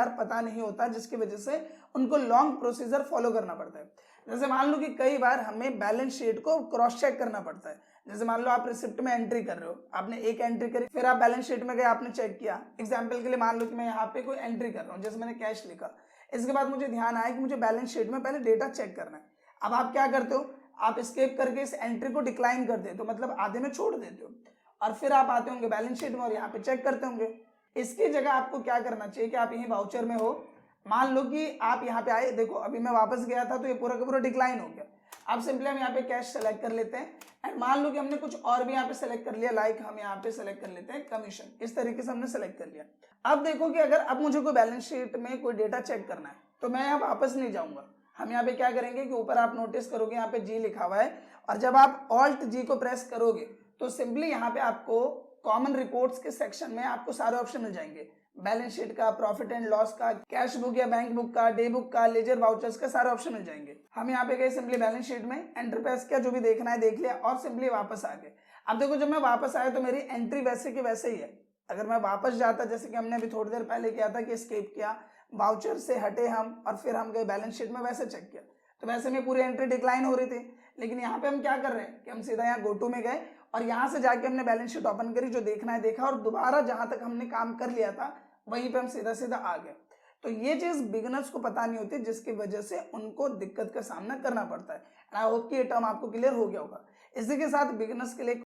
बार पता नहीं होता, जिसकी वजह से उनको लॉन्ग प्रोसीजर फॉलो करना पड़ता है। जैसे मान लो कि कई बार हमें बैलेंस शीट को क्रॉस चेक करना पड़ता है। जैसे मान लो आप रिसिप्ट में एंट्री कर रहे हो, आपने एक एंट्री करी, फिर आप बैलेंस शीट में गए, आपने चेक किया। एग्जाम्पल के लिए मान लो कि मैं यहाँ पे कोई एंट्री कर रहा हूँ, जैसे मैंने कैश लिखा, इसके बाद मुझे ध्यान आया कि मुझे बैलेंस शीट में पहले डेटा चेक करना है। अब आप क्या करते हो, आप स्केप करके इस एंट्री को डिक्लाइन कर देते हो, मतलब आधे में छोड़ देते हो, और फिर आप आते होंगे बैलेंस शीट में और यहाँ पे चेक करते होंगे। इसकी जगह आपको क्या करना चाहिए कि आप यहीं वाउचर में हो, मान लो कि आप यहाँ पे आए, देखो अभी मैं वापस गया था तो ये पूरा का पूरा डिक्लाइन हो गया। अब सिंपली हम यहाँ पे कैश सेलेक्ट कर लेते हैं एंड मान लो कि हमने कुछ और भी यहाँ पे सेलेक्ट कर लिया, लाइक हम यहाँ पे सेलेक्ट कर लेते हैं कमीशन। इस तरीके से हमने सेलेक्ट कर लिया। अब देखो कि अगर अब मुझे कोई बैलेंस शीट में कोई डेटा चेक करना है तो मैं यहाँ वापस नहीं जाऊंगा। हम यहाँ पे क्या करेंगे कि ऊपर आप नोटिस करोगे यहाँ पे जी लिखा हुआ है, और जब आप ऑल्ट जी को प्रेस करोगे तो सिंपली यहाँ पे आपको कॉमन रिपोर्ट्स के सेक्शन में आपको सारे ऑप्शन मिल जाएंगे। बैलेंस शीट का, प्रॉफिट एंड लॉस का, कैश बुक या बैंक बुक का, डे बुक का, लेजर वाउचर्स का, सारे ऑप्शन मिल जाएंगे। हम यहाँ पे गए, सिंपली बैलेंस शीट में एंटर प्रेस किया, जो भी देखना है देख लिया और सिंपली वापस आ गए। अब देखो जब मैं वापस आया तो मेरी एंट्री वैसे की वैसे ही है। अगर मैं वापस जाता, जैसे कि हमने अभी थोड़ी देर पहले किया था कि एस्केप किया, वाउचर से हटे हम और फिर हम गए बैलेंस शीट में, वैसे चेक किया तो वैसे में पूरी एंट्री डिक्लाइन हो रही थी। लेकिन यहाँ पे हम क्या कर रहे हैं कि हम सीधा यहाँ गो टू में गए और यहाँ से जाके हमने बैलेंस शीट ओपन करी, जो देखना है देखा, और दोबारा जहां तक हमने काम कर लिया था वहीं पे हम सीधा सीधा आ गए। तो ये चीज बिगिनर्स को पता नहीं होती, जिसकी वजह से उनको दिक्कत का सामना करना पड़ता है। आई होप कि ये टर्म आपको क्लियर हो गया होगा। इसी के साथ बिगिनर्स के लिए